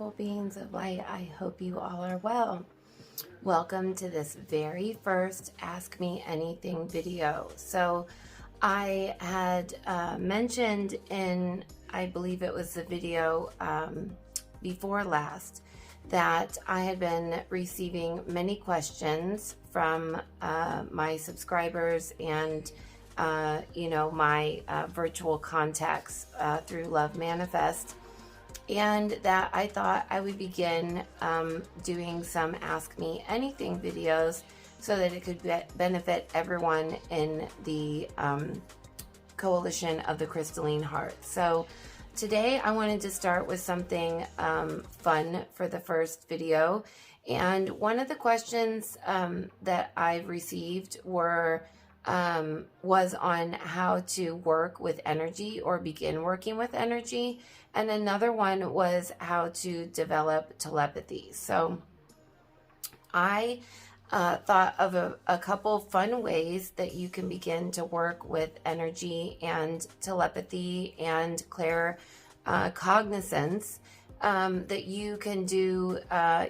beautiful beings of light. I hope you all are well. Welcome to this very first Ask Me Anything video. So I had mentioned in, I believe it was the video before last, that I had been receiving many questions from my subscribers and my virtual contacts through Love Manifest, and that I thought I would begin doing some Ask Me Anything videos so that it could benefit everyone in the coalition of the crystalline heart. So today I wanted to start with something fun for the first video, and one of the questions that I've received was on how to work with energy or begin working with energy, and another one was how to develop telepathy. So I thought of a couple fun ways that you can begin to work with energy and telepathy and claircognizance that you can do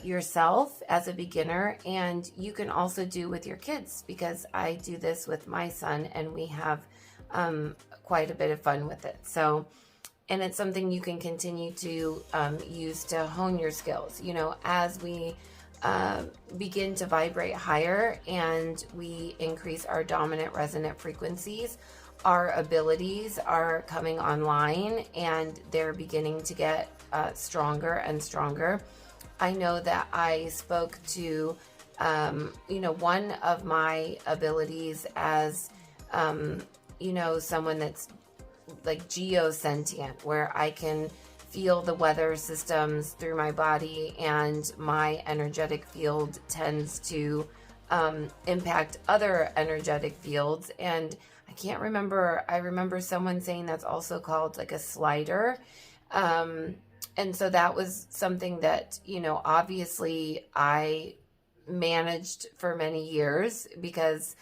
yourself as a beginner, and you can also do with your kids, because I do this with my son and we have quite a bit of fun with it. So, and it's something you can continue to use to hone your skills. You know, as we begin to vibrate higher and we increase our dominant resonant frequencies, our abilities are coming online and they're beginning to get stronger and stronger. I know that I spoke to, one of my abilities as, someone that's like geosentient, where I can feel the weather systems through my body, and my energetic field tends to impact other energetic fields. And I can't remember, I remember someone saying that's also called like a slider. And so that was something that, obviously I managed for many years, because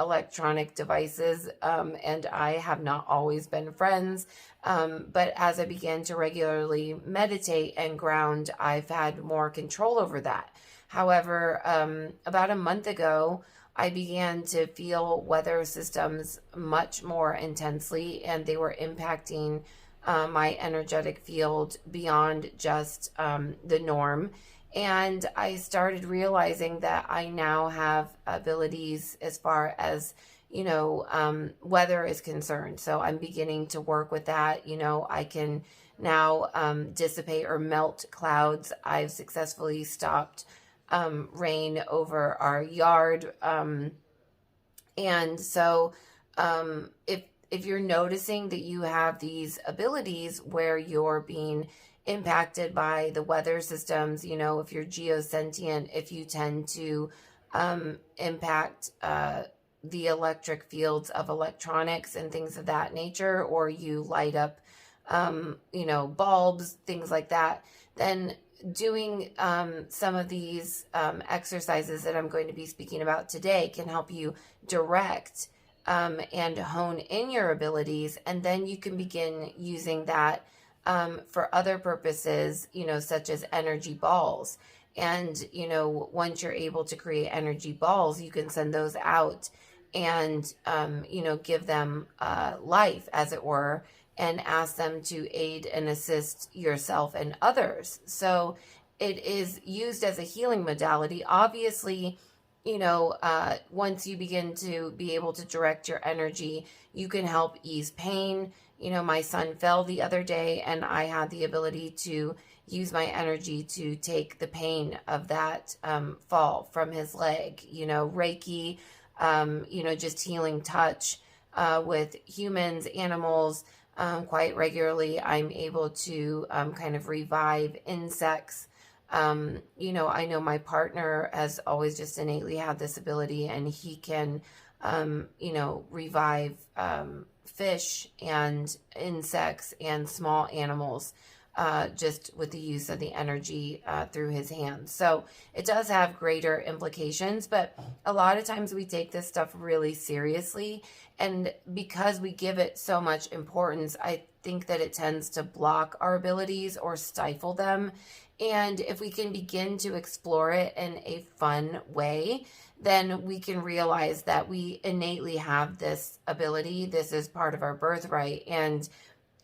electronic devices and I have not always been friends. But as I began to regularly meditate and ground, I've had more control over that. However, about a month ago, I began to feel weather systems much more intensely, and they were impacting my energetic field beyond just the norm. And I started realizing that I now have abilities as far as, weather is concerned. So I'm beginning to work with that. I can now dissipate or melt clouds. I've successfully stopped rain over our yard. And so if you're noticing that you have these abilities where you're being impacted by the weather systems, if you're geosentient, if you tend to impact the electric fields of electronics and things of that nature, or you light up, bulbs, things like that, then doing some of these exercises that I'm going to be speaking about today can help you direct and hone in your abilities, and then you can begin using that for other purposes, such as energy balls. And, once you're able to create energy balls, you can send those out and, give them life, as it were, and ask them to aid and assist yourself and others. So it is used as a healing modality. Obviously, once you begin to be able to direct your energy, you can help ease pain. My son fell the other day, and I had the ability to use my energy to take the pain of that fall from his leg. Reiki, just healing touch with humans, animals. Quite regularly, I'm able to kind of revive insects. I know my partner has always just innately had this ability, and he can, revive fish and insects and small animals just with the use of the energy through his hands. So it does have greater implications, but a lot of times we take this stuff really seriously. And because we give it so much importance, I think that it tends to block our abilities or stifle them. And if we can begin to explore it in a fun way, then we can realize that we innately have this ability. This is part of our birthright. And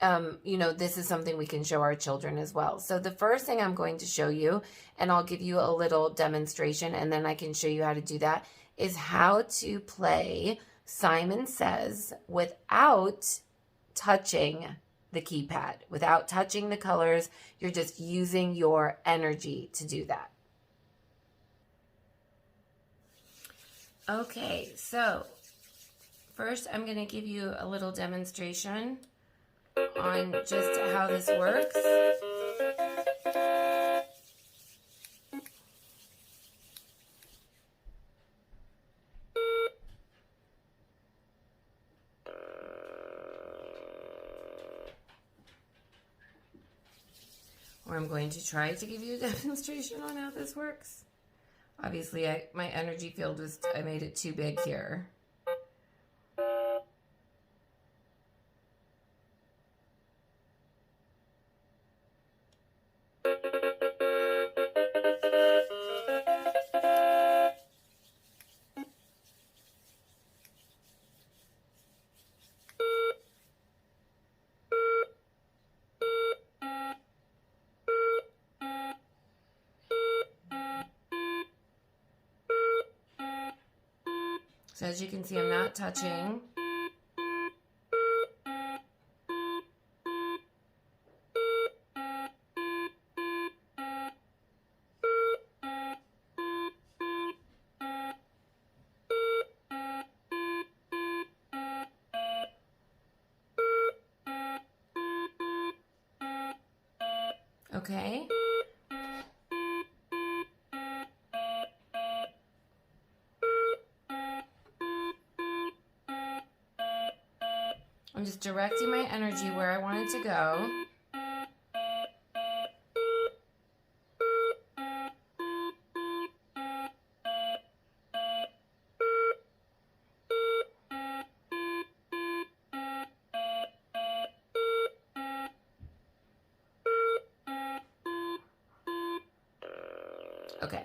this is something we can show our children as well. So the first thing I'm going to show you, and I'll give you a little demonstration, and then I can show you how to do that, is how to play Simon Says without touching the keypad, without touching the colors. You're just using your energy to do that. Okay, so first I'm going to give you a little demonstration on just how this works. Or I'm going to try to give you a demonstration on how this works. Obviously, my energy field I made it too big here. So as you can see, I'm not touching. Okay. I'm just directing my energy where I want it to go. Okay.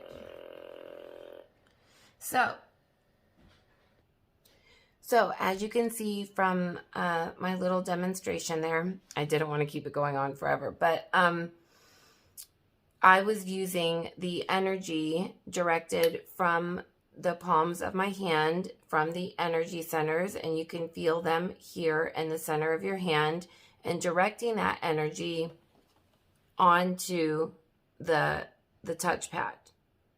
So as you can see from my little demonstration there, I didn't want to keep it going on forever, but I was using the energy directed from the palms of my hand, from the energy centers, and you can feel them here in the center of your hand, and directing that energy onto the touchpad.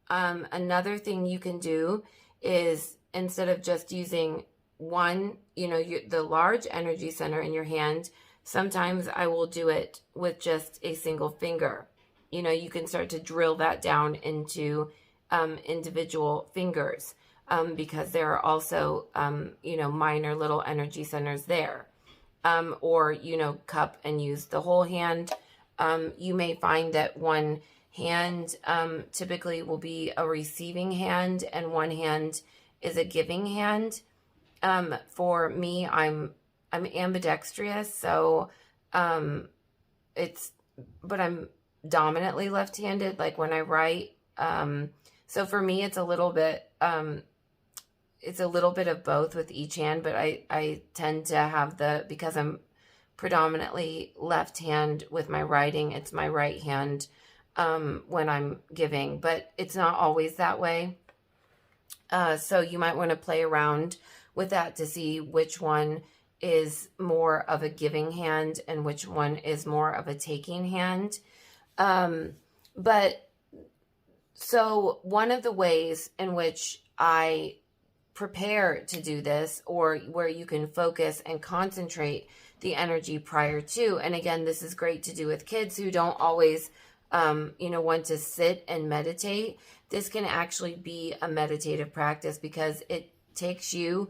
Another thing you can do is, instead of just using one, the large energy center in your hand, sometimes I will do it with just a single finger. You can start to drill that down into individual fingers, because there are also, minor little energy centers there. Or, cup and use the whole hand. You may find that one hand typically will be a receiving hand and one hand is a giving hand. For me, I'm ambidextrous, so but I'm dominantly left-handed, like when I write. So for me, it's a little bit of both with each hand, but I tend to have because I'm predominantly left hand with my writing, it's my right hand when I'm giving, but it's not always that way. So you might want to play around with that to see which one is more of a giving hand and which one is more of a taking hand. But so one of the ways in which I prepare to do this, or where you can focus and concentrate the energy prior to, and again, this is great to do with kids who don't always want to sit and meditate. This can actually be a meditative practice because it takes you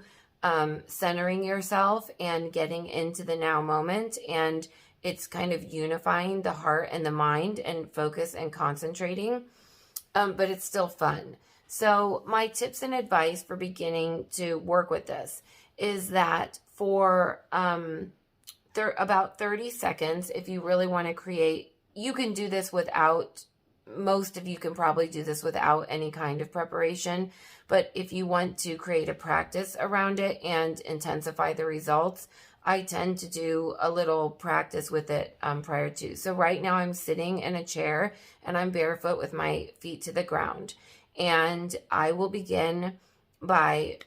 centering yourself and getting into the now moment, and it's kind of unifying the heart and the mind and focus and concentrating, but it's still fun. So my tips and advice for beginning to work with this is that for about 30 seconds, if you really want to create, you can do this without, most of you can probably do this without any kind of preparation. But if you want to create a practice around it and intensify the results, I tend to do a little practice with it prior to. So right now I'm sitting in a chair and I'm barefoot with my feet to the ground. And I will begin by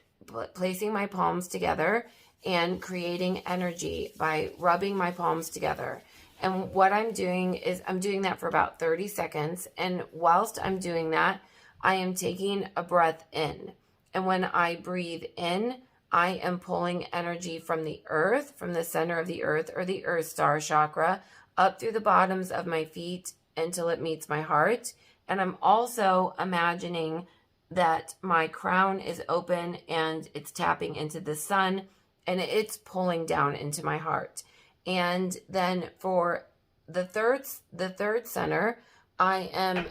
placing my palms together and creating energy by rubbing my palms together. And what I'm doing is I'm doing that for about 30 seconds. And whilst I'm doing that, I am taking a breath in. And when I breathe in, I am pulling energy from the earth, from the center of the earth or the earth star chakra, up through the bottoms of my feet until it meets my heart. And I'm also imagining that my crown is open and it's tapping into the sun and it's pulling down into my heart. And then for the third center, I am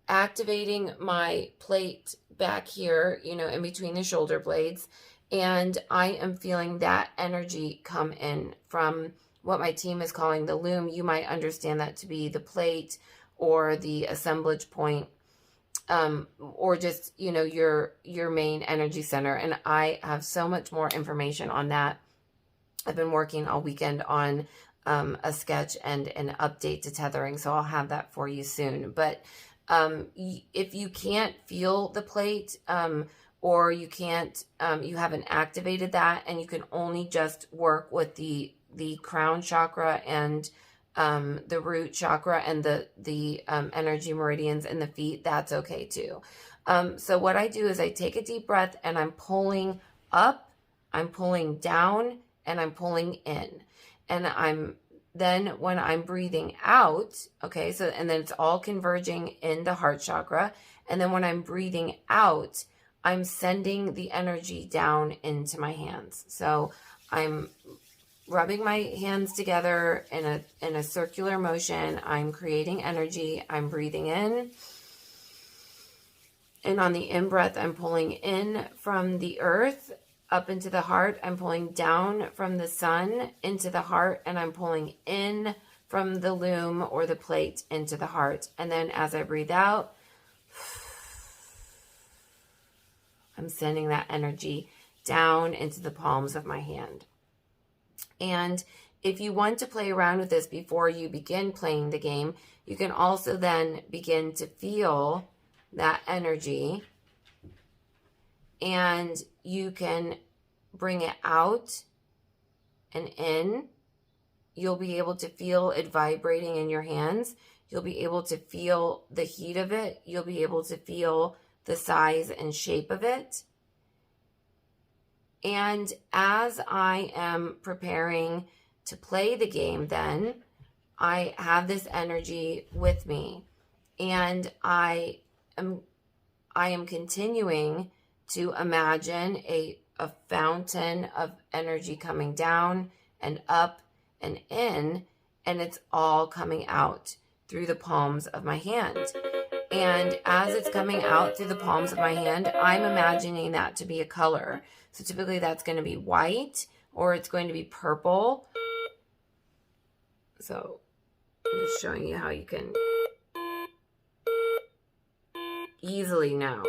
activating my plate back here, in between the shoulder blades. And I am feeling that energy come in from what my team is calling the loom. You might understand that to be the plate or the assemblage point, or just, your main energy center. And I have so much more information on that. I've been working all weekend on a sketch and an update to tethering, so I'll have that for you soon. But if you can't feel the plate, or you can't, you haven't activated that, and you can only just work with the crown chakra and the root chakra and the energy meridians in the feet, that's okay too. So what I do is I take a deep breath and I'm pulling up, I'm pulling down, and I'm pulling in. And then when I'm breathing out, okay, so, and then it's all converging in the heart chakra. And then when I'm breathing out, I'm sending the energy down into my hands. So I'm rubbing my hands together in a circular motion. I'm creating energy. I'm breathing in. And on the in-breath, I'm pulling in from the earth up into the heart. I'm pulling down from the sun into the heart. And I'm pulling in from the loom or the plate into the heart. And then as I breathe out, I'm sending that energy down into the palms of my hand. And if you want to play around with this before you begin playing the game, you can also then begin to feel that energy, and you can bring it out and in. You'll be able to feel it vibrating in your hands. You'll be able to feel the heat of it. You'll be able to feel the size and shape of it. And as I am preparing to play the game, then I have this energy with me, and I am continuing to imagine a fountain of energy coming down and up and in, and it's all coming out through the palms of my hand. And as it's coming out through the palms of my hand, I'm imagining that to be a color. So typically that's going to be white, or it's going to be purple. So I'm just showing you how you can easily know.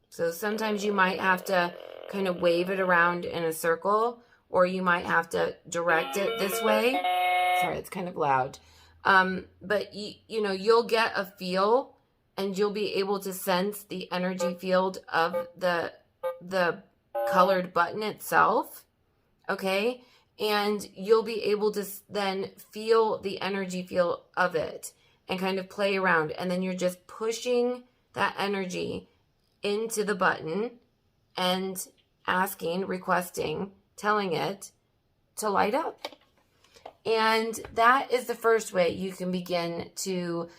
So sometimes you might have to kind of wave it around in a circle, or you might have to direct it this way. Sorry, it's kind of loud. But you'll get a feel, and you'll be able to sense the energy field of the colored button itself. Okay. And you'll be able to then feel the energy field of it and kind of play around. And then you're just pushing that energy into the button and asking, requesting, telling it to light up. And that is the first way you can begin to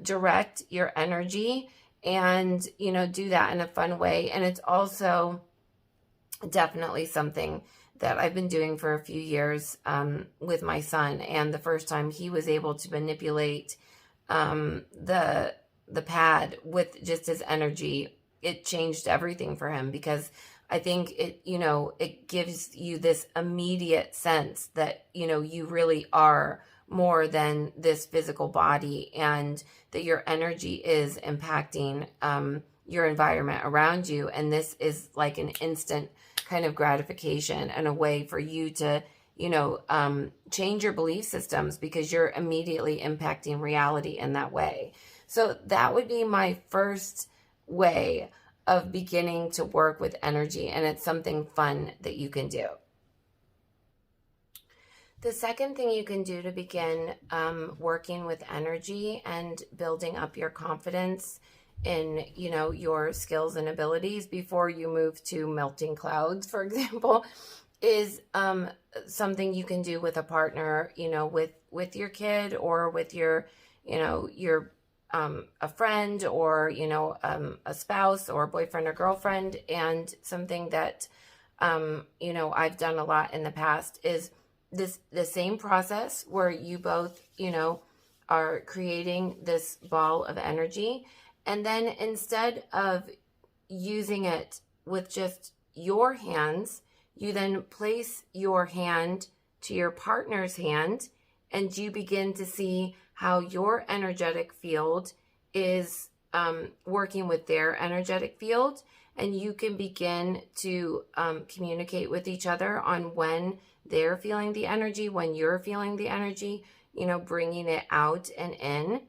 direct your energy and, do that in a fun way. And it's also definitely something that I've been doing for a few years with my son. And the first time he was able to manipulate the pad with just his energy, it changed everything for him, because I think it gives you this immediate sense that, you really are more than this physical body, and that your energy is impacting your environment around you. And this is like an instant kind of gratification and a way for you to, change your belief systems, because you're immediately impacting reality in that way. So that would be my first way of beginning to work with energy, and it's something fun that you can do. The second thing you can do to begin working with energy and building up your confidence in, your skills and abilities before you move to melting clouds, for example, is something you can do with a partner, with your kid, or with your a friend, or a spouse or boyfriend or girlfriend. And something that I've done a lot in the past is the same process where you both are creating this ball of energy, and then instead of using it with just your hands, you then place your hand to your partner's hand, and you begin to see how your energetic field is working with their energetic field. And you can begin to communicate with each other on when they're feeling the energy, when you're feeling the energy, bringing it out and in.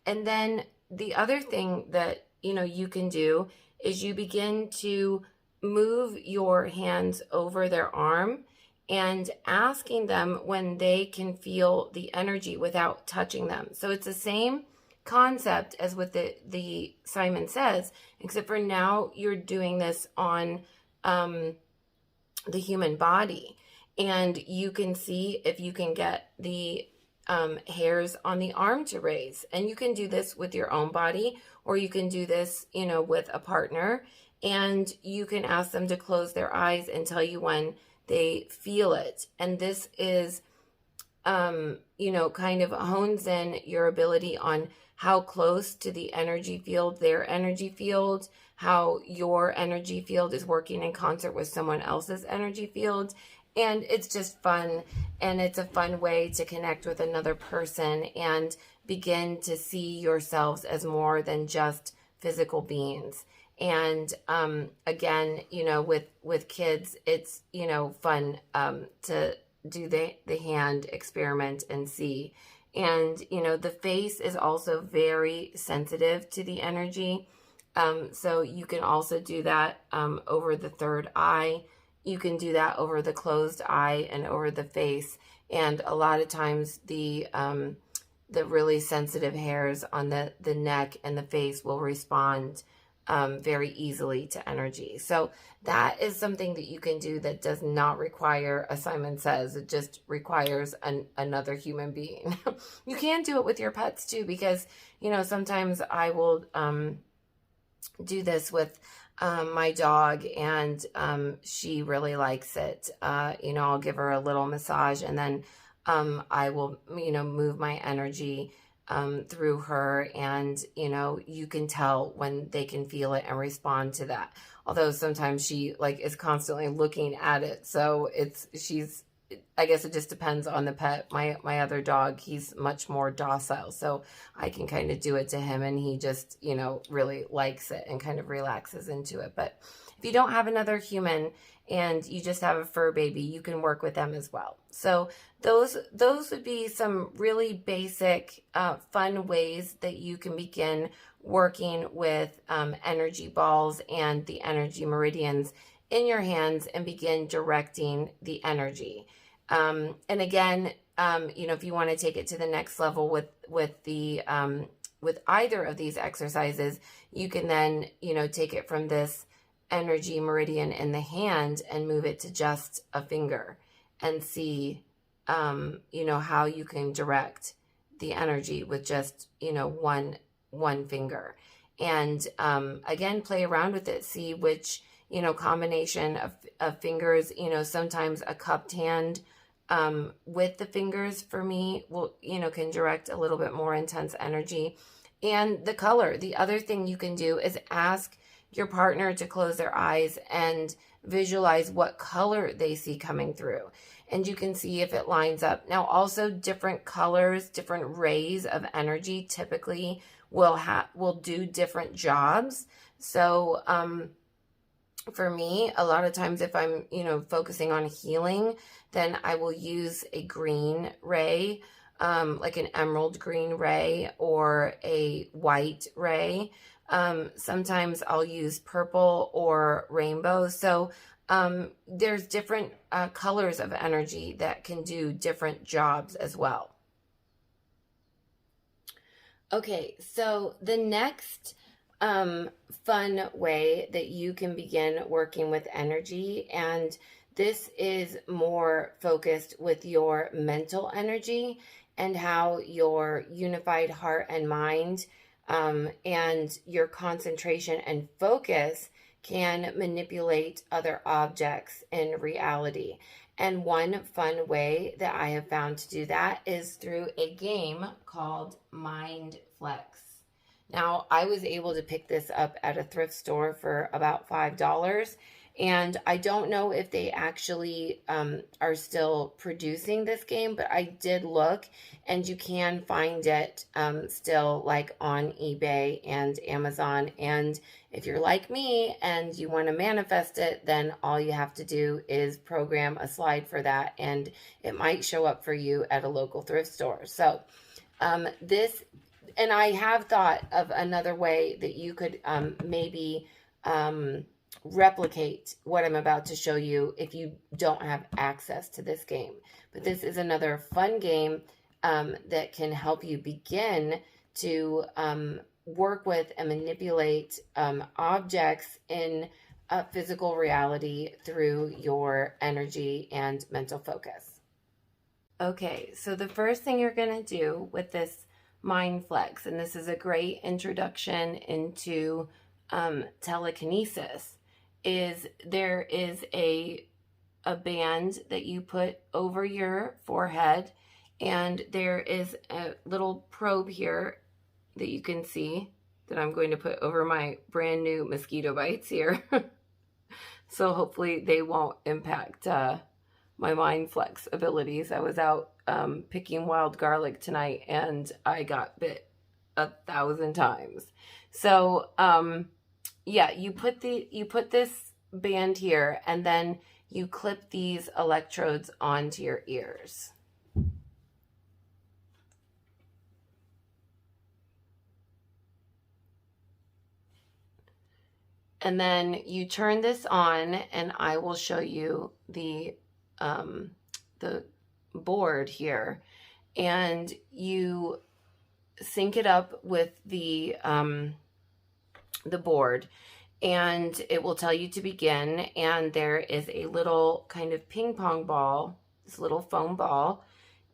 And then the other thing that, you can do is you begin to move your hands over their arm and asking them when they can feel the energy without touching them. So it's the same concept as with the Simon Says, except for now you're doing this on the human body. And you can see if you can get the hairs on the arm to raise. And you can do this with your own body, or you can do this, with a partner. And you can ask them to close their eyes and tell you when they feel it. And this is, kind of hones in your ability on how close to the energy field, their energy field, how your energy field is working in concert with someone else's energy field. And it's just fun, and it's a fun way to connect with another person and begin to see yourselves as more than just physical beings. And again, with kids, it's fun to do the hand experiment and see. And the face is also very sensitive to the energy, so you can also do that over the third eye. You can do that over the closed eye and over the face. And a lot of times the really sensitive hairs on the neck and the face will respond very easily to energy. So that is something that you can do that does not require a Simon Says. It just requires another human being. You can do it with your pets too, because, sometimes I will do this with my dog, and she really likes it. I'll give her a little massage, and then I will, move my energy through her, and you can tell when they can feel it and respond to that. Although sometimes she is constantly looking at it, so I guess it just depends on the pet. My other dog, he's much more docile, so I can kind of do it to him, and he just really likes it and kind of relaxes into it. But if you don't have another human and you just have a fur baby, you can work with them as well. So those would be some really basic fun ways that you can begin working with energy balls and the energy meridians in your hands and begin directing the energy. And again, if you want to take it to the next level with the with either of these exercises, you can then, take it from this energy meridian in the hand and move it to just a finger and see, how you can direct the energy with just, one finger. And again, play around with it, see which, combination of fingers, sometimes a cupped hand with the fingers for me will, can direct a little bit more intense energy. And the color, the other thing you can do is ask your partner to close their eyes and visualize what color they see coming through. And you can see if it lines up. Now, also different colors, different rays of energy typically will do different jobs. So, for me, a lot of times if I'm, focusing on healing, then I will use a green ray, like an emerald green ray or a white ray. Sometimes I'll use purple or rainbow. So there's different colors of energy that can do different jobs as well. Okay, so the next fun way that you can begin working with energy, and this is more focused with your mental energy and how your unified heart and mind and your concentration and focus can manipulate other objects in reality. And one fun way that I have found to do that is through a game called Mind Flex. Now, I was able to pick this up at a thrift store for about $5. And I don't know if they actually are still producing this game, but I did look, and you can find it still like on eBay and Amazon. And if you're like me and you want to manifest it, then all you have to do is program a slide for that, and it might show up for you at a local thrift store. So and I have thought of another way that you could maybe replicate what I'm about to show you if you don't have access to this game. But this is another fun game that can help you begin to work with and manipulate objects in physical reality through your energy and mental focus. Okay, so the first thing you're going to do with this Mind Flex, and this is a great introduction into telekinesis, is there is a band that you put over your forehead, and there is a little probe here that you can see that I'm going to put over my brand new mosquito bites here. So hopefully they won't impact my Mind Flex abilities. I was out picking wild garlic tonight, and I got bit 1,000 times. So yeah, you put this band here, and then you clip these electrodes onto your ears. And then you turn this on, and I will show you the board here, and you sync it up with the board, and it will tell you to begin. And there is a little kind of ping pong ball, this little foam ball,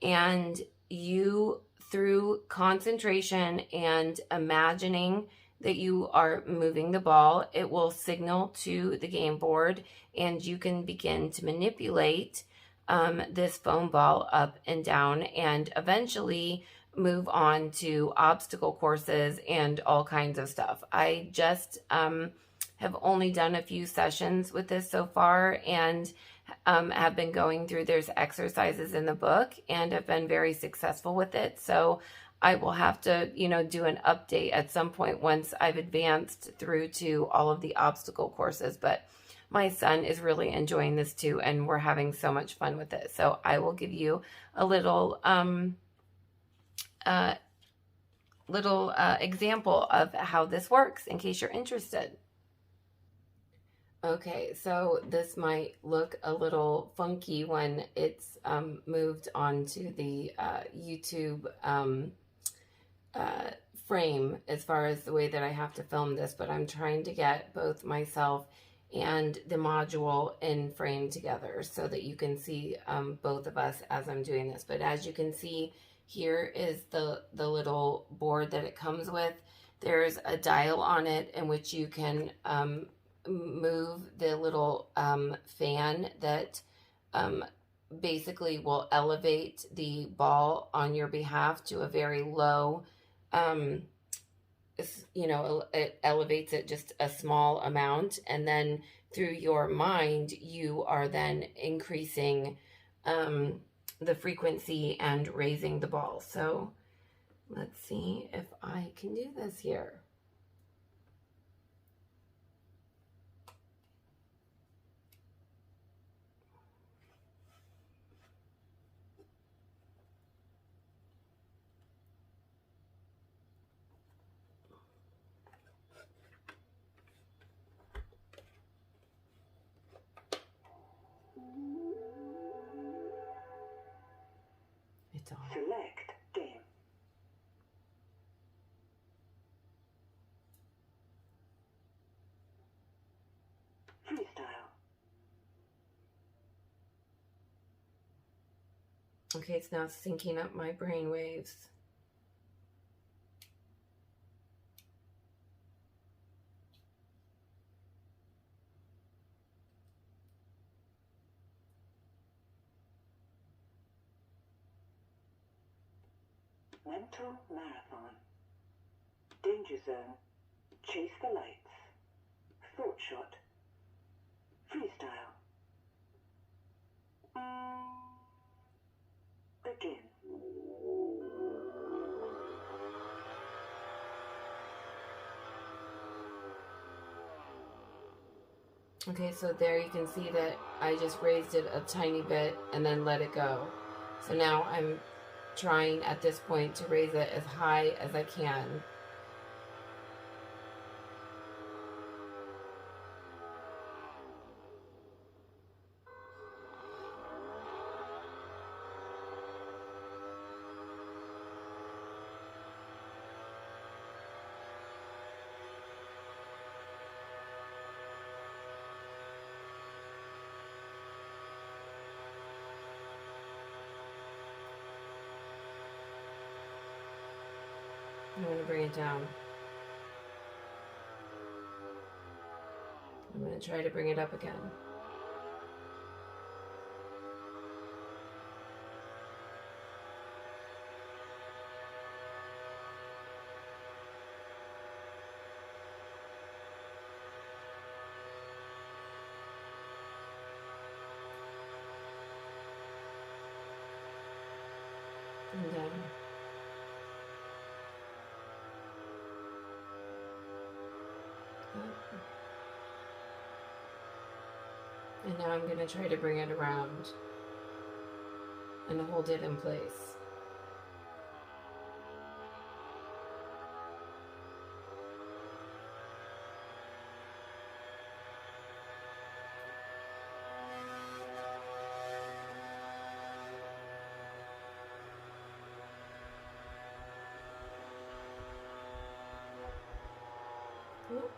and you, through concentration and imagining that you are moving the ball, it will signal to the game board, and you can begin to manipulate this foam ball up and down, and eventually move on to obstacle courses and all kinds of stuff. I just have only done a few sessions with this so far, and have been going through, there's exercises in the book, and have been very successful with it. So I will have to, do an update at some point once I've advanced through to all of the obstacle courses. But my son is really enjoying this too, and we're having so much fun with it. So I will give you a little example of how this works in case you're interested. Okay, so this might look a little funky when it's moved onto the YouTube frame as far as the way that I have to film this, but I'm trying to get both myself and the module in frame together so that you can see both of us as I'm doing this. But as you can see, here is the little board that it comes with. There's a dial on it in which you can move the little fan that basically will elevate the ball on your behalf to a very low, you know, it elevates it just a small amount, and then through your mind you are then increasing the frequency and raising the ball. So let's see if I can do this here. It's on. Select game. Freestyle. Okay, it's now syncing up my brain waves. Mental marathon. Danger zone. Chase the lights. Thought shot. Freestyle. Begin. Okay, so there you can see that I just raised it a tiny bit and then let it go. So now I'm trying at this point to raise it as high as I can. I'm going to bring it down. I'm going to try to bring it up again. And down. And now I'm going to try to bring it around and hold it in place. Oop.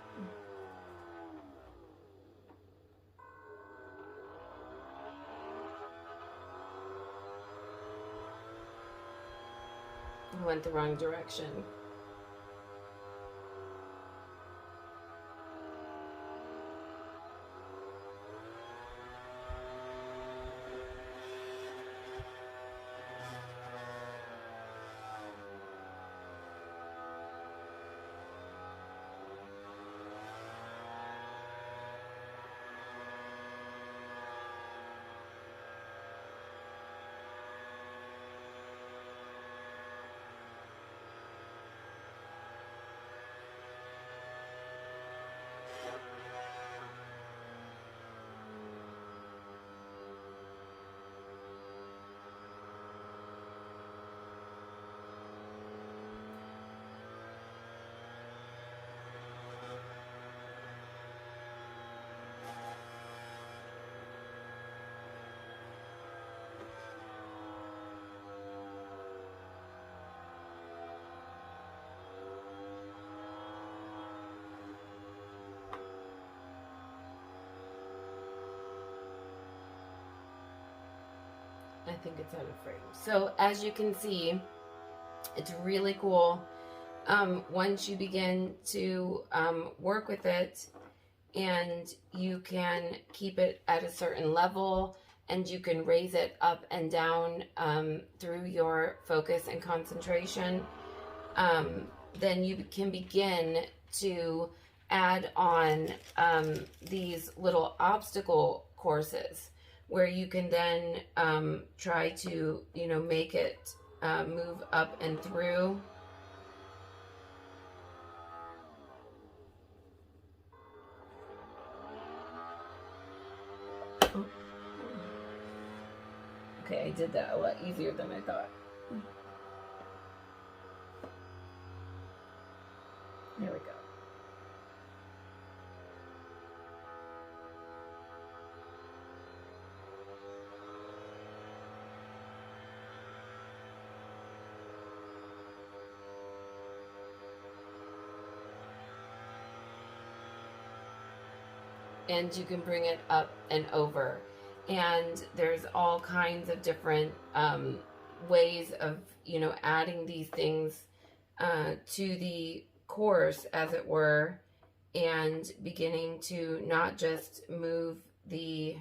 I went the wrong direction. think it's out of frame. So as you can see, it's really cool. Once you begin to work with it, and you can keep it at a certain level, and you can raise it up and down through your focus and concentration, then you can begin to add on these little obstacle courses where you can then try to, make it move up and through. Okay, I did that a lot easier than I thought. There we go. And you can bring it up and over. And there's all kinds of different ways of, adding these things to the course, as it were, and beginning to not just move the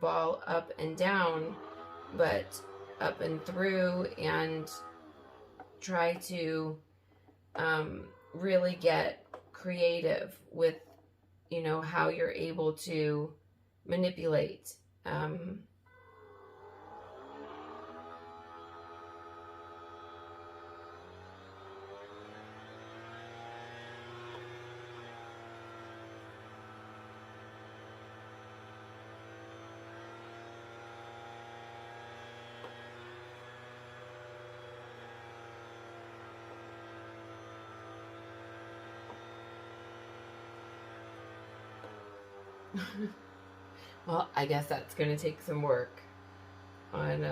ball up and down, but up and through, and try to really get creative with, how you're able to manipulate. Well, I guess that's going to take some work on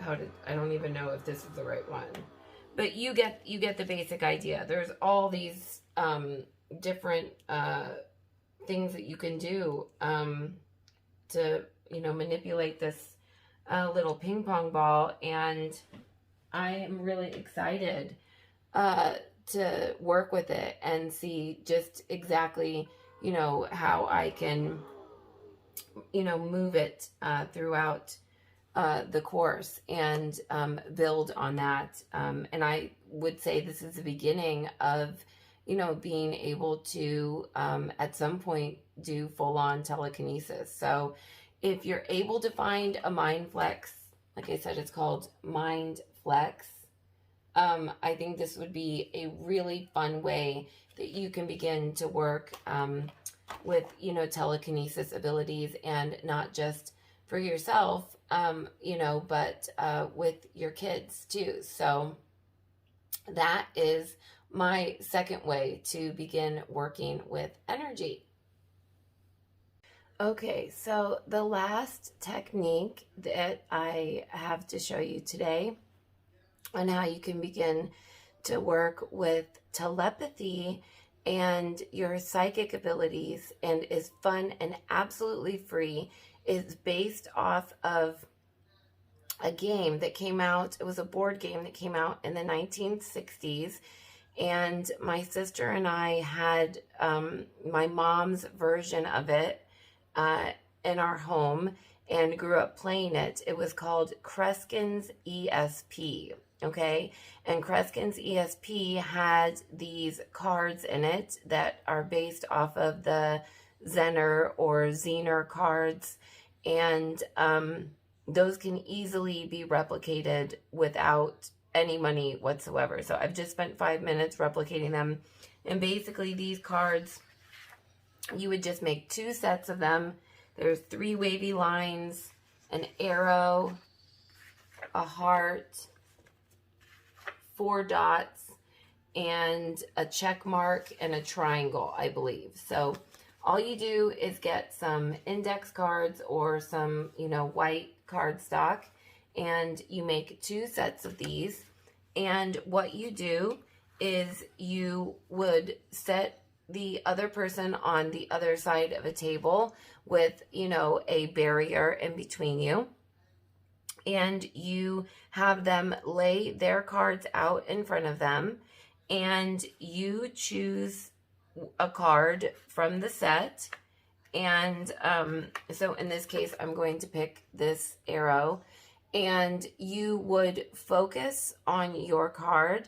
I don't even know if this is the right one. But you get the basic idea. There's all these different things that you can do to, manipulate this little ping pong ball, and I am really excited to work with it and see just exactly, how I can, move it throughout the course and build on that. And I would say this is the beginning of, being able to, at some point, do full-on telekinesis. So if you're able to find a mind flex, like I said, it's called Mind Flex, I think this would be a really fun way that you can begin to work with, telekinesis abilities, and not just for yourself, but with your kids too. So that is my second way to begin working with energy. Okay, so the last technique that I have to show you today on how you can begin to work with telepathy and your psychic abilities, and is fun and absolutely free, is based off of a game that came out. It was a board game that came out in the 1960s, and my sister and I had my mom's version of it in our home and grew up playing it. It was called Kreskin's ESP. Okay, and Kreskin's ESP had these cards in it that are based off of the Zener or Zener cards, and those can easily be replicated without any money whatsoever. So I've just spent 5 minutes replicating them, and basically these cards, you would just make 2 sets of them. There's 3 wavy lines, an arrow, a heart, 4 dots, and a check mark and a triangle, I believe. So all you do is get some index cards or some, white cardstock, and you make 2 sets of these. And what you do is you would set the other person on the other side of a table with, a barrier in between you. and you have them lay their cards out in front of them, and you choose a card from the set. And so in this case, I'm going to pick this arrow, and you would focus on your card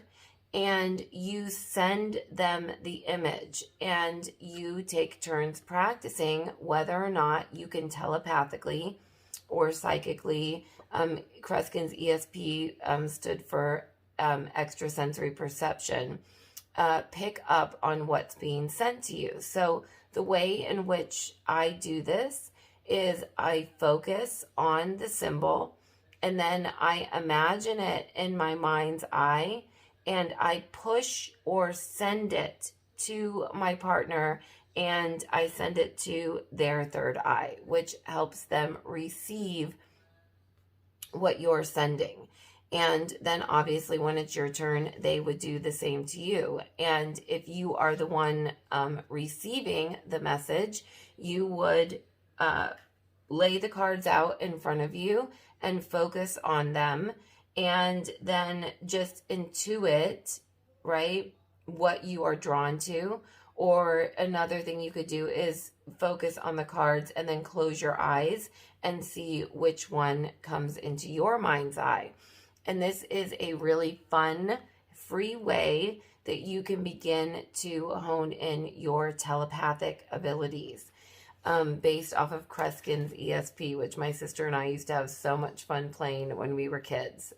and you send them the image, and you take turns practicing whether or not you can telepathically or psychically. Kreskin's ESP stood for extrasensory perception. Pick up on what's being sent to you. So the way in which I do this is I focus on the symbol, and then I imagine it in my mind's eye, and I push or send it to my partner, and I send it to their third eye, which helps them receive what you're sending. And then obviously when it's your turn, they would do the same to you. And if you are the one receiving the message, you would lay the cards out in front of you and focus on them, and then just intuit, right, what you are drawn to. Or another thing you could do is focus on the cards and then close your eyes and see which one comes into your mind's eye. And this is a really fun, free way that you can begin to hone in your telepathic abilities, based off of Kreskin's ESP, which my sister and I used to have so much fun playing when we were kids.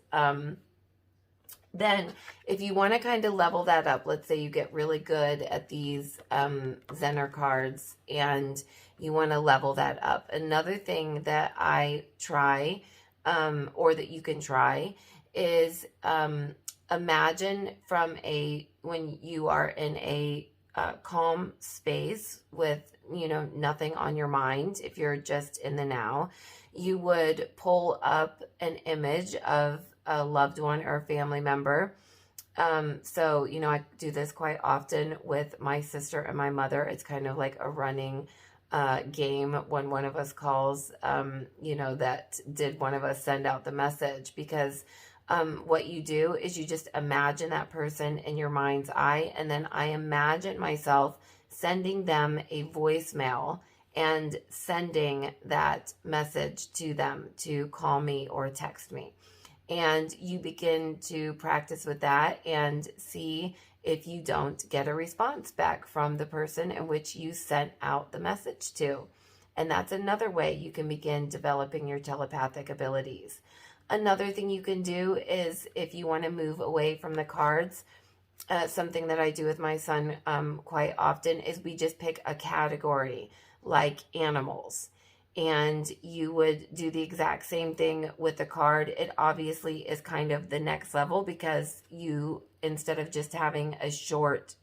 Then if you want to kind of level that up, let's say you get really good at these Zener cards and you want to level that up. Another thing that I try, or that you can try, is imagine when you are in a calm space with, nothing on your mind. If you're just in the now, you would pull up an image of a loved one or a family member. So, I do this quite often with my sister and my mother. It's kind of like a running game when one of us calls, that did one of us send out the message, because what you do is you just imagine that person in your mind's eye, and then I imagine myself sending them a voicemail and sending that message to them to call me or text me. And you begin to practice with that and see if you don't get a response back from the person in which you sent out the message to. And that's another way you can begin developing your telepathic abilities. Another thing you can do is, if you want to move away from the cards, something that I do with my son quite often is we just pick a category like animals. And you would do the exact same thing with the card. It obviously is kind of the next level, because you, instead of just having a short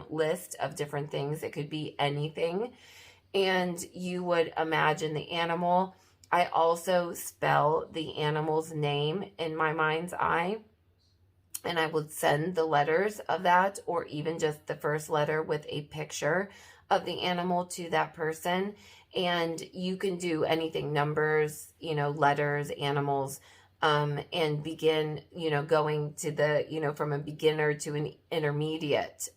list of different things, it could be anything. And you would imagine the animal. I also spell the animal's name in my mind's eye, and I would send the letters of that, or even just the first letter with a picture of the animal, to that person. And you can do anything, numbers, letters, animals, and begin, going to the, from a beginner to an intermediate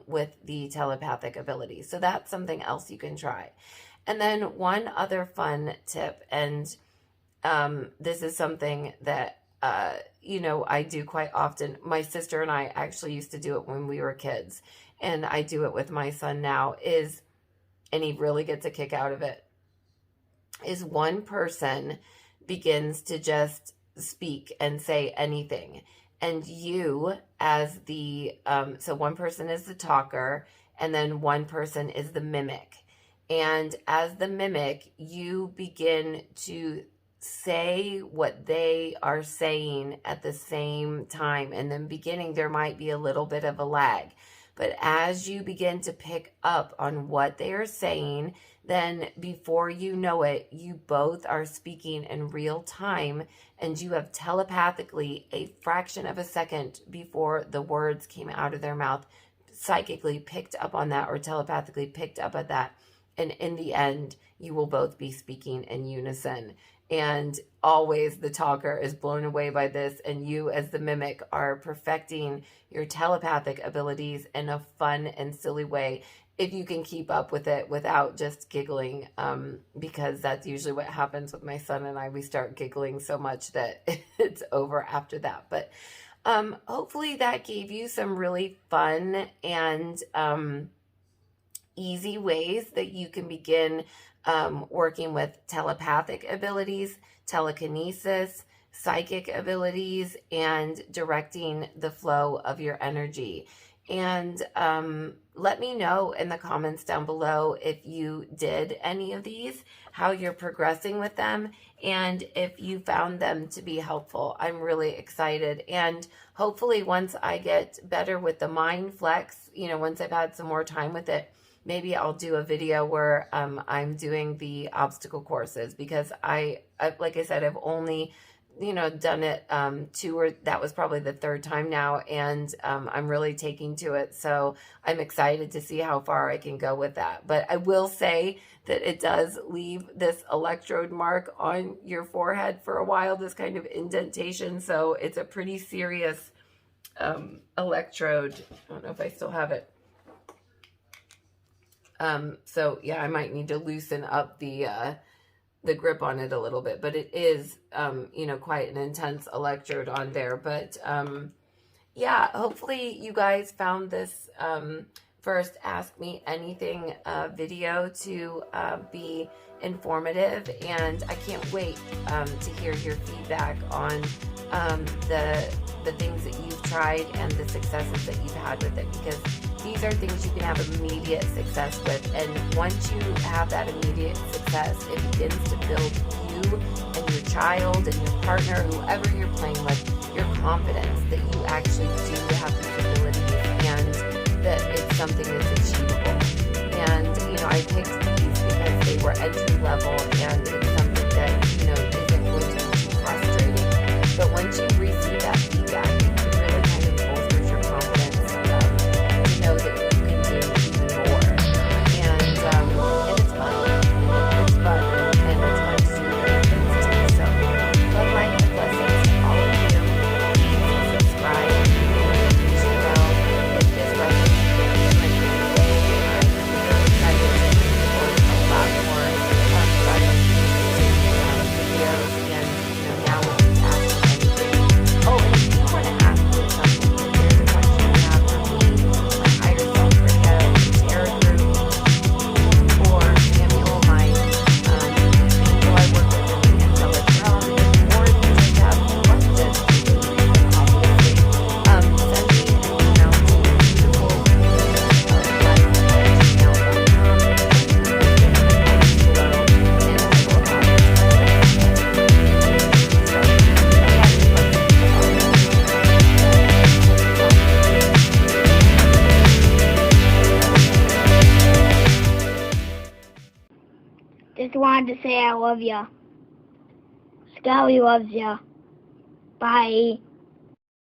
with the telepathic ability. So that's something else you can try. And then one other fun tip, and this is something that, I do quite often. My sister and I actually used to do it when we were kids, and I do it with my son now, and he really gets a kick out of it, is one person begins to just speak and say anything. And you, as the, so one person is the talker, and then one person is the mimic. And as the mimic, you begin to say what they are saying at the same time. In the beginning, there might be a little bit of a lag. But as you begin to pick up on what they are saying, then before you know it, you both are speaking in real time, and you have telepathically, a fraction of a second before the words came out of their mouth, psychically picked up on that, or telepathically picked up at that. And in the end, you will both be speaking in unison. And always the talker is blown away by this, and you as the mimic are perfecting your telepathic abilities in a fun and silly way, if you can keep up with it without just giggling, because that's usually what happens with my son and I. We start giggling so much that it's over after that. But hopefully that gave you some really fun and easy ways that you can begin working with telepathic abilities, telekinesis, psychic abilities, and directing the flow of your energy. And let me know in the comments down below if you did any of these, how you're progressing with them, and if you found them to be helpful. I'm really excited. And hopefully once I get better with the Mind Flex, once I've had some more time with it, maybe I'll do a video where I'm doing the obstacle courses, because I like I said, I've only done it that was probably the third time now, and I'm really taking to it, so I'm excited to see how far I can go with that. But I will say that it does leave this electrode mark on your forehead for a while, this kind of indentation, so it's a pretty serious electrode. I don't know if I still have it. So yeah, I might need to loosen up the grip on it a little bit, but it is, quite an intense electrode on there. But, yeah, hopefully you guys found this, first Ask Me Anything, video to, be informative, and I can't wait, to hear your feedback on, the things that you've tried and the successes that you've had with it, because these are things you can have immediate success with. And once you have that immediate success, it begins to build you and your child and your partner, whoever you're playing with, your confidence that you actually do have these abilities and that it's something that's achievable. And, I picked these because they were entry level, and it's something that, isn't going to be too frustrating. But once you receive that feedback, it really kind of bolsters your confidence, to know that you can do even more. And it's fun. It's fun, and it's fun to do great things too. So, love, light, and blessings to all of you. Please subscribe and hit the bell if this resonates with you in any way. I'm really excited to record a lot more fun videos, and now with these Ask Me Anything. Oh, and if you want to ask me something, if there's a question you have for me, my higher self radio, tarot group, or Samuel, my people I work with in the angelic realm, or if you just have questions, obviously, send me an email to Just wanted to say I love ya. Scully loves ya. Bye.